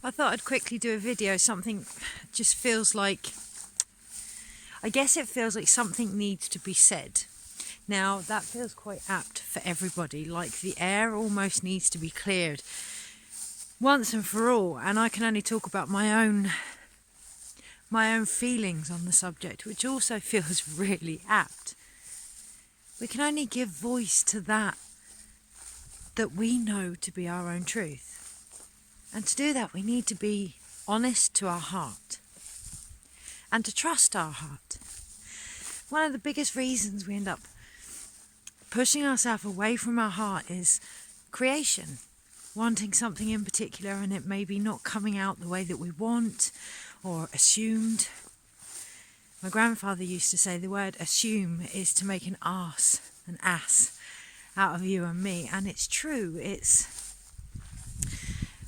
I thought I'd quickly do a video. Something just feels like, I guess it feels like something needs to be said. Now that feels quite apt for everybody, like the air almost needs to be cleared once and for all, and I can only talk about my own feelings on the subject, which also feels really apt. We can only give voice to that we know to be our own truth. And to do that, we need to be honest to our heart and to trust our heart. One of the biggest reasons we end up pushing ourselves away from our heart is creation, wanting something in particular and it maybe not coming out the way that we want or assumed. My grandfather used to say the word assume is to make an ass out of you and me, and it's true.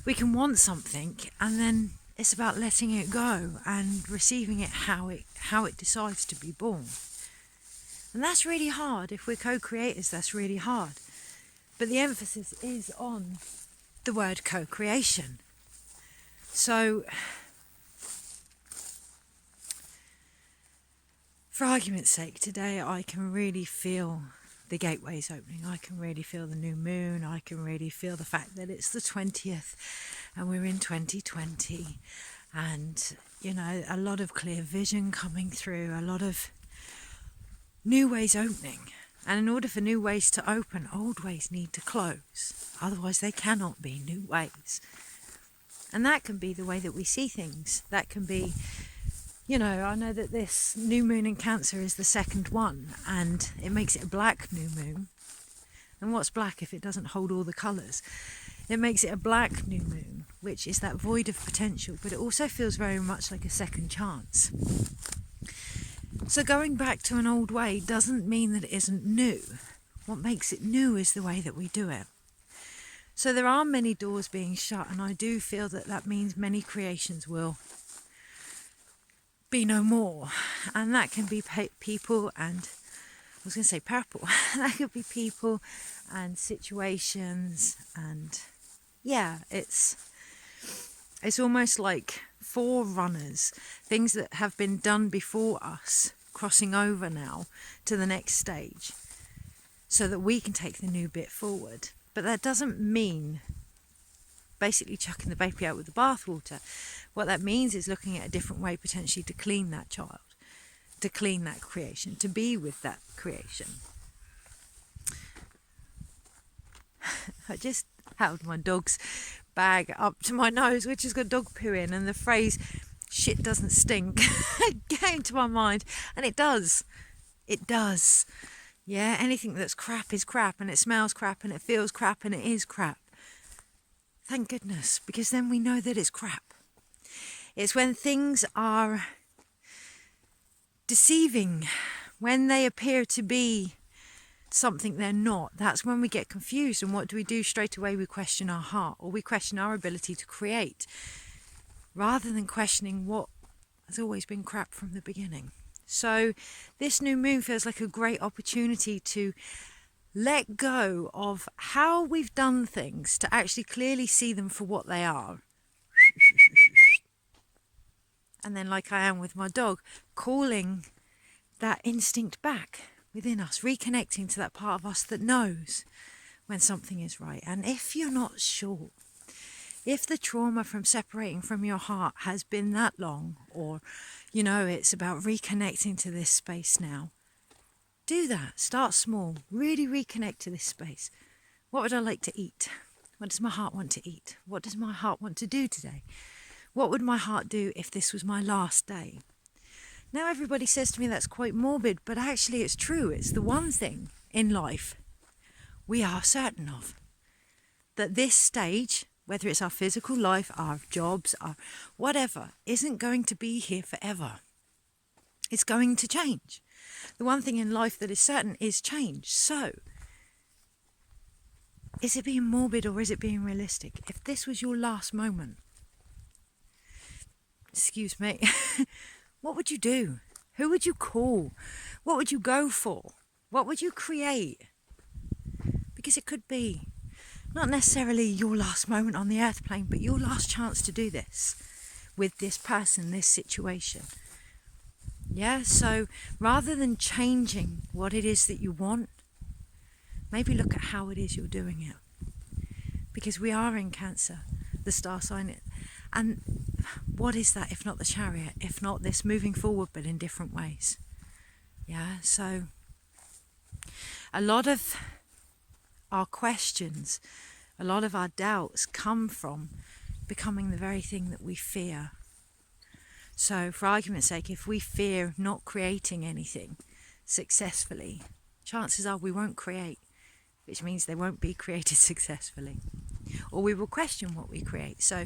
We can want something and then it's about letting it go and receiving it how it decides to be born. And that's really hard. If we're co-creators, that's really hard. But the emphasis is on the word co-creation. So, for argument's sake, today I can really feel the gateways opening. I can really feel the new moon. I can really feel the fact that it's the 20th and we're in 2020. And, a lot of clear vision coming through, a lot of new ways opening. And in order for new ways to open, old ways need to close. Otherwise they cannot be new ways. And that can be the way that we see things. That can be, I know that this new moon in Cancer is the second one, and it makes it a black new moon. And what's black if it doesn't hold all the colours? It makes it a black new moon, which is that void of potential, but it also feels very much like a second chance. So going back to an old way doesn't mean that it isn't new. What makes it new is the way that we do it. So there are many doors being shut, and I do feel that means many creations will be no more. And that can be people and, I was going to say purple, that could be people and situations, and it's almost like forerunners, things that have been done before us, crossing over now to the next stage so that we can take the new bit forward. But that doesn't mean basically chucking the baby out with the bathwater. What that means is looking at a different way potentially to clean that child, to clean that creation, to be with that creation. I just held my dog's bag up to my nose, which has got dog poo in, and the phrase "shit doesn't stink" came to my mind, and it does. Yeah, anything that's crap is crap, and it smells crap, and it feels crap, and it is crap. Thank goodness, because then we know that it's crap. It's when things are deceiving, when they appear to be something they're not, that's when we get confused. And what do we do straight away? We question our heart, or we question our ability to create, rather than questioning what has always been crap from the beginning. So this new moon feels like a great opportunity to let go of how we've done things, to actually clearly see them for what they are. And then, like I am with my dog, calling that instinct back within us, reconnecting to that part of us that knows when something is right. And if you're not sure, if the trauma from separating from your heart has been that long, or, it's about reconnecting to this space now, do that. Start small. Really reconnect to this space. What would I like to eat? What does my heart want to eat? What does my heart want to do today? What would my heart do if this was my last day? Now everybody says to me that's quite morbid, but actually it's true. It's the one thing in life we are certain of. That this stage, whether it's our physical life, our jobs, our whatever, isn't going to be here forever. It's going to change. The one thing in life that is certain is change. So, is it being morbid or is it being realistic? If this was your last moment, excuse me, what would you do? Who would you call? What would you go for? What would you create? Because it could be Not necessarily your last moment on the earth plane, but your last chance to do this with this person, this situation. Yeah, so rather than changing what it is that you want, maybe look at how it is you're doing it. Because we are in Cancer, the star sign. And what is that if not the Chariot, if not this moving forward but in different ways? Yeah, so a lot of our questions, a lot of our doubts come from becoming the very thing that we fear. So for argument's sake, if we fear not creating anything successfully, chances are we won't create, which means they won't be created successfully. Or we will question what we create. So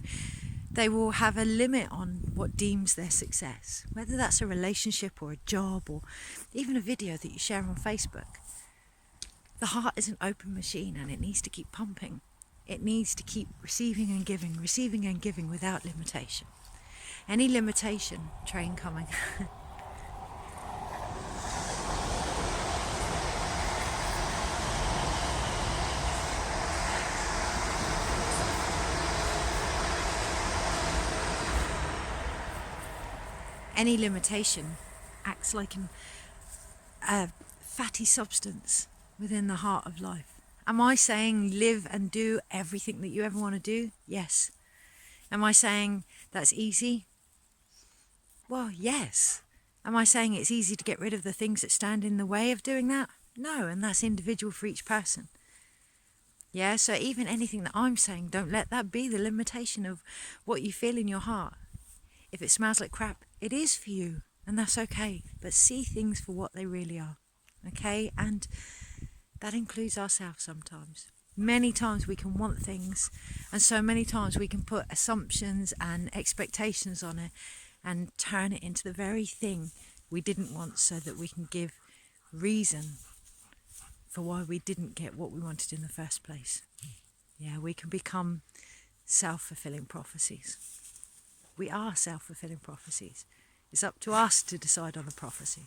they will have a limit on what deems their success, whether that's a relationship or a job or even a video that you share on Facebook. The heart is an open machine and it needs to keep pumping. It needs to keep receiving and giving without limitation. Any limitation, train coming. Any limitation acts like a fatty substance within the heart of life. Am I saying live and do everything that you ever want to do? Yes. Am I saying that's easy? Well, yes. Am I saying it's easy to get rid of the things that stand in the way of doing that? No, and that's individual for each person. Yeah, so even anything that I'm saying, don't let that be the limitation of what you feel in your heart. If it smells like crap, it is for you, and that's okay. But see things for what they really are, okay? And that includes ourselves sometimes. Many times we can want things, and so many times we can put assumptions and expectations on it and turn it into the very thing we didn't want, so that we can give reason for why we didn't get what we wanted in the first place. Yeah, we can become self-fulfilling prophecies. We are self-fulfilling prophecies. It's up to us to decide on the prophecy.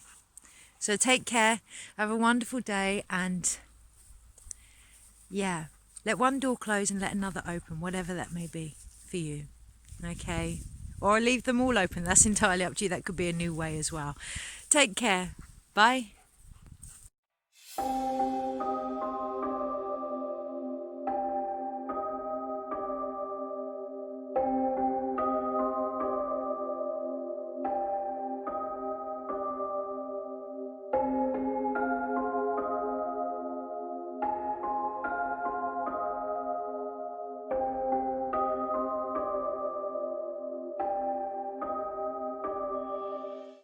So take care, have a wonderful day, and yeah, let one door close and let another open, whatever that may be for you. Okay? Or leave them all open. That's entirely up to you. That could be a new way as well. Take care. Bye.